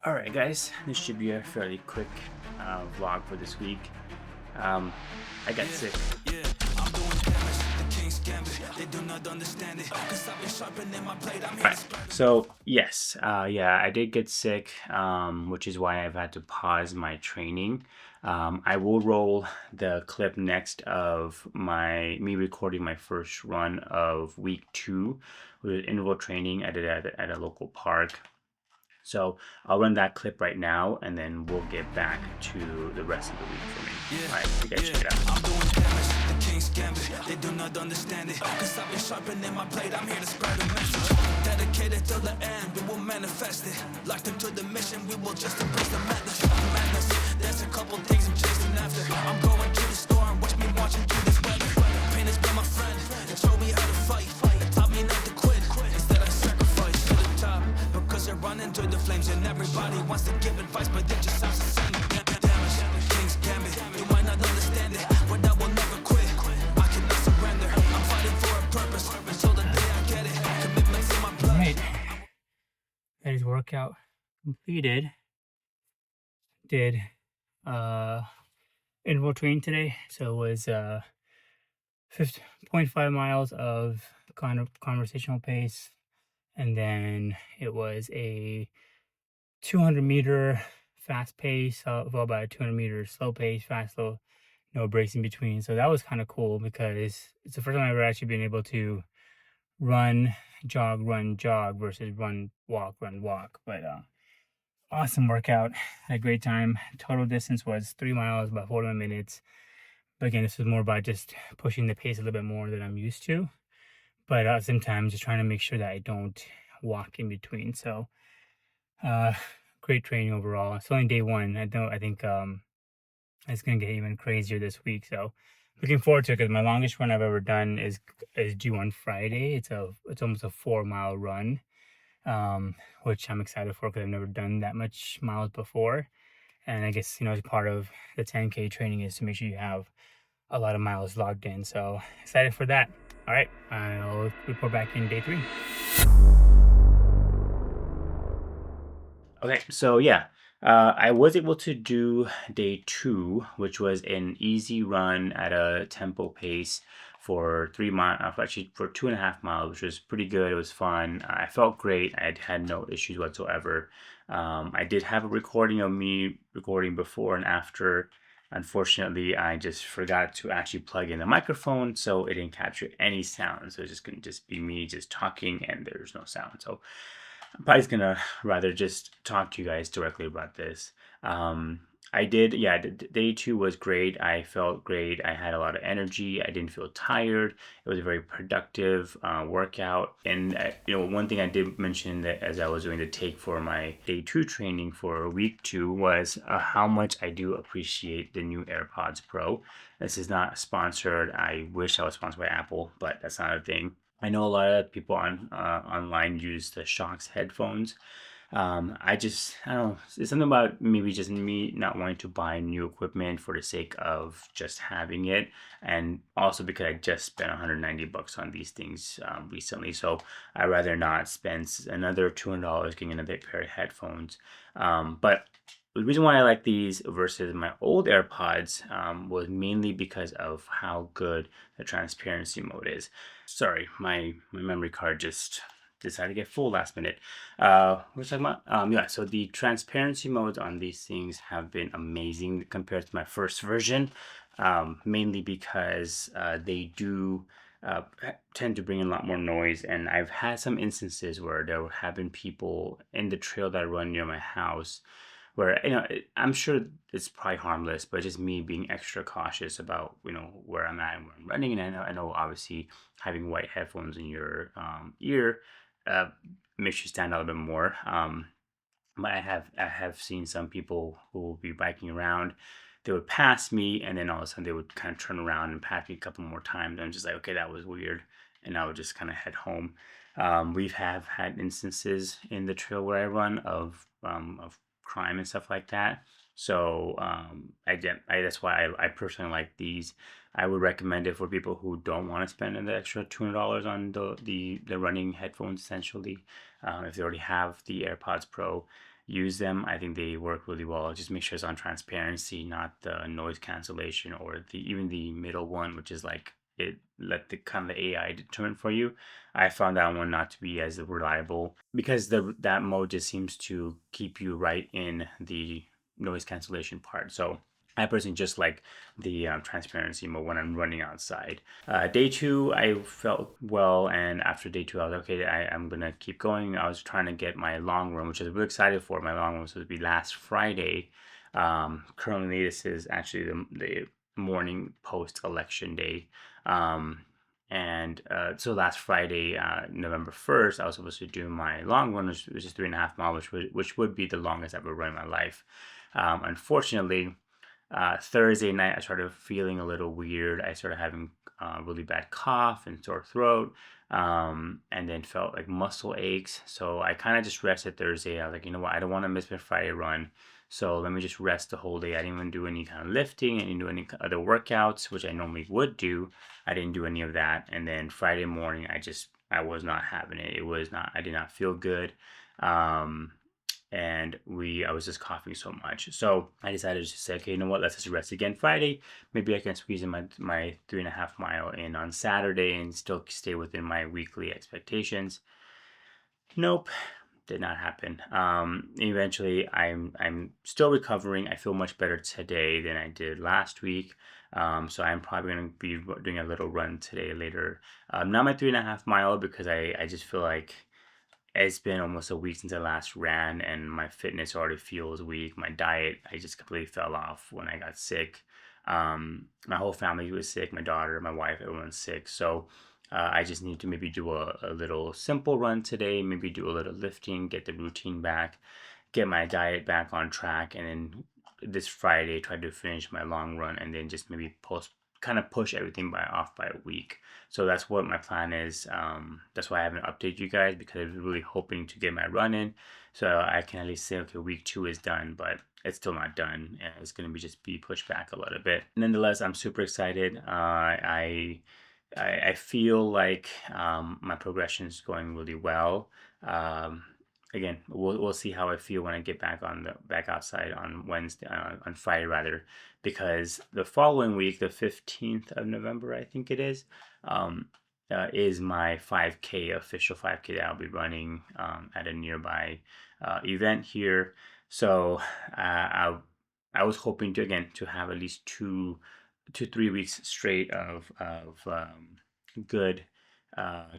All right, guys, this should be a fairly quick vlog for this week. Um, I got sick. Yeah, I'm doing damage. The king's gambit. They do not understand it. Cause I've been sharpening my blade. I'm All here to right, spread the so yes, yeah, I did get sick, which is why I've had to pause my training. I will roll the clip next of me recording my first run of week 2 with interval training I did at a local park. So I'll run that clip right now, and then we'll get back to the rest of the week for me. All right, you guys check it out. I'm doing damage. The king's gambit. They do not understand it. Cause I've been sharpening my blade. I'm here to spread the message. Dedicated till the end. We will manifest it. Locked into the mission. We will just embrace the madness. There's a couple things I'm chasing after. I'm going to the storm. Watch me marching through this weather. Pain has been my friend. It showed me how to fight. It taught me not to quit. Instead I sacrifice to the top. Because they're running to the flames. And everybody wants to give advice. But it just sounds the same. Damage. King's gambit. You might not understand it. But I will never quit. I cannot surrender. I'm fighting for a purpose. Until the day I get it. Commitments in my blood. Right. That is workout completed. Did interval training today. So it was 0.5 miles of kind of conversational pace. And then it was a 200-meter fast pace, followed by a 200-meter slow pace, fast, slow, no breaks in between. So that was kind of cool because it's the first time I've ever actually been able to run, jog versus run, walk. But awesome workout. Had a great time. Total distance was 3 miles, about 41 minutes. But again, this was more about just pushing the pace a little bit more than I'm used to. But at the same time, just trying to make sure that I don't walk in between. So great training overall. It's only day one. I think it's gonna get even crazier this week. So looking forward to it because my longest run I've ever done is due on Friday. It's almost a 4-mile run, which I'm excited for because I've never done that much miles before. And I guess as part of the 10K training is to make sure you have a lot of miles logged in. So excited for that. All right, I'll report back in day 3. Okay, so yeah, I was able to do day 2, which was an easy run at a tempo pace for 3 miles, actually for 2.5 miles, which was pretty good. It was fun. I felt great. I had no issues whatsoever. I did have a recording of me recording before and after. Unfortunately, I just forgot to actually plug in the microphone, so it didn't capture any sound. So it's just gonna just be me just talking, and there's no sound. So I'm probably gonna rather just talk to you guys directly about this. I did, yeah, day 2 was great. I felt great. I had a lot of energy. I didn't feel tired. It was a very productive workout. And one thing I did mention that as I was doing the take for my day 2 training for week 2 was how much I do appreciate the new AirPods Pro. This is not sponsored. I wish I was sponsored by Apple, but that's not a thing. I know a lot of people online use the Shokz headphones. I don't know. It's something about maybe just me not wanting to buy new equipment for the sake of just having it, and also because I just spent $190 on these things recently, so I'd rather not spend another $200 getting another pair of headphones. But the reason why I like these versus my old AirPods was mainly because of how good the transparency mode is. Sorry, my memory card just decided to get full last minute. We're talking about yeah. So the transparency modes on these things have been amazing compared to my first version, mainly because they do tend to bring in a lot more noise. And I've had some instances where there have been people in the trail that run near my house where I'm sure it's probably harmless, but just me being extra cautious about where I'm at and where I'm running. And I know obviously having white headphones in your ear makes you stand out a bit more. But I have seen some people who will be biking around. They would pass me, and then all of a sudden they would kind of turn around and pass me a couple more times. I'm just like, okay, that was weird, and I would just kind of head home. We've have had instances in the trail where I run of crime and stuff like that. So that's why I personally like these. I would recommend it for people who don't want to spend an extra $200 on the running headphones. Essentially, if they already have the AirPods Pro, use them. I think they work really well. Just make sure it's on transparency, not the noise cancellation or even the middle one, which is like it let the kind of the AI determine for you. I found that one not to be as reliable because that mode just seems to keep you right in the noise cancellation part. So I personally just like the transparency mode when I'm running outside. Day two, I felt well, and after day two, I was like, okay. I'm gonna keep going. I was trying to get my long run, which I was really excited for. My long run was supposed to be last Friday. Currently, this is actually the morning post election day. Um, and so last Friday, November 1st, I was supposed to do my long run, which is 3.5 miles, which would be the longest I've ever run in my life. Unfortunately, Thursday night, I started feeling a little weird. I started having really bad cough and sore throat, and then felt like muscle aches. So I kind of just rested Thursday. I was like, you know what? I don't want to miss my Friday run. So let me just rest the whole day. I didn't even do any kind of lifting. I didn't do any other workouts, which I normally would do. I didn't do any of that. And then Friday morning, I was not having it. It was not, I did not feel good. Um, and I was just coughing so much. So I decided to say, okay, you know what, let's just rest again Friday. Maybe I can squeeze in my 3.5 mile in on Saturday and still stay within my weekly expectations. Nope, did not happen. Eventually, I'm still recovering. I feel much better today than I did last week. So I'm probably going to be doing a little run today later. Not my 3.5 mile because I just feel like it's been almost a week since I last ran, and my fitness already feels weak. My diet, I just completely fell off when I got sick. My whole family was sick. My daughter, my wife, everyone's sick. So I just need to maybe do a little simple run today, maybe do a little lifting, get the routine back, get my diet back on track, and then this Friday try to finish my long run, and then just maybe kind of push everything off by a week. So that's what my plan is. That's why I haven't updated you guys, because I was really hoping to get my run in, so I can at least say, okay, week 2 is done, but it's still not done. It's going to be just be pushed back a little bit. Nonetheless, I'm super excited. I feel like my progression is going really well. Again, we'll see how I feel when I get back outside on Wednesday, on Friday rather, because the following week, the 15th of November, I think it is my 5K, official 5K that I'll be running at a nearby event here. So I was hoping to have at least 2 to 3 weeks straight of good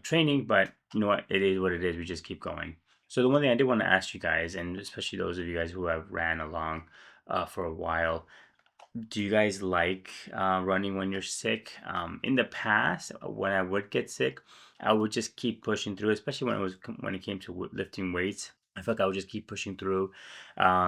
training, but you know what? It is what it is. We just keep going. So the one thing I did want to ask you guys, and especially those of you guys who have ran along for a while, do you guys like running when you're sick? In the past, when I would get sick, I would just keep pushing through, especially when it came to lifting weights. I felt like I would just keep pushing through,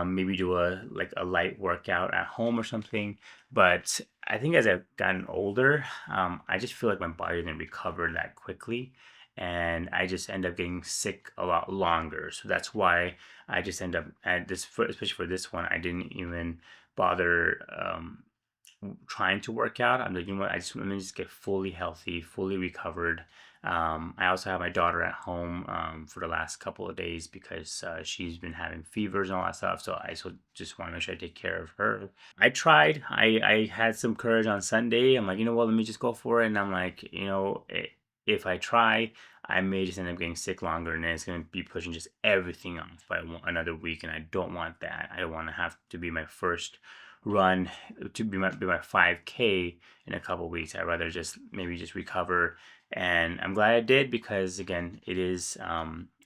maybe do a light workout at home or something. But I think as I've gotten older, I just feel like my body didn't recover that quickly, and I just end up getting sick a lot longer. So that's why I just end up at this, especially for this one, I didn't even bother trying to work out. I'm like, you know what? Let me just get fully healthy, fully recovered. I also have my daughter at home for the last couple of days because she's been having fevers and all that stuff. So I just want to make sure I take care of her. I tried. I had some courage on Sunday. I'm like, you know what? Let me just go for it. And I'm like, if I try, I may just end up getting sick longer, and then it's going to be pushing just everything off by another week. And I don't want that. I don't want to have to be my first run to be my 5K in a couple weeks. I'd rather just maybe just recover, and I'm glad I did, because again, it is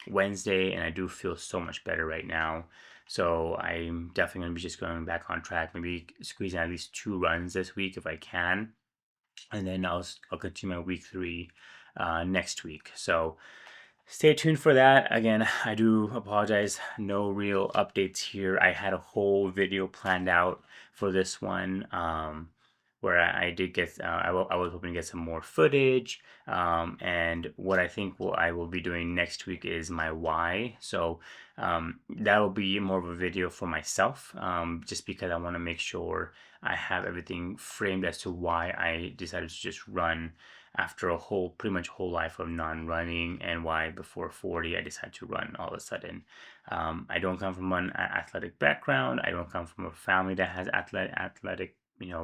Wednesday and I do feel so much better right now. So I'm definitely going to be just going back on track, maybe squeezing at least 2 runs this week if I can, and then I'll continue my week 3 next week. So stay tuned for that. Again, I do apologize. No real updates here. I had a whole video planned out for this one, where I did get, I was hoping to get some more footage. And what I think I will be doing next week is my why. So that will be more of a video for myself, just because I want to make sure I have everything framed as to why I decided to just run after a pretty much whole life of non-running, and why before 40 I decided to run all of a sudden. I don't come from an athletic background. I don't come from a family that has athletic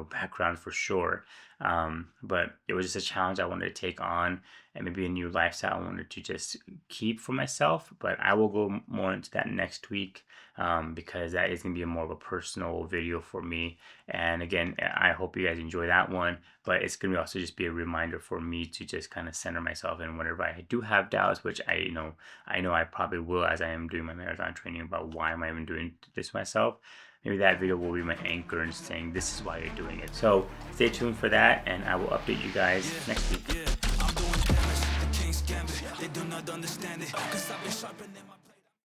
background for sure. But it was just a challenge I wanted to take on, and maybe a new lifestyle I wanted to just keep for myself. But I will go more into that next week, because that is going to be more of a personal video for me. And again, I hope you guys enjoy that one, but it's going to also just be a reminder for me to just kind of center myself. And whenever I do have doubts, which I know I probably will, as I am doing my marathon training, about why am I even doing this myself, maybe that video will be my anchor in saying this is why you're doing it. So stay tuned for that, and I will update you guys next week. I'm doing damage, the King's Gambit. They do not understand it, 'cause I've been sharpening my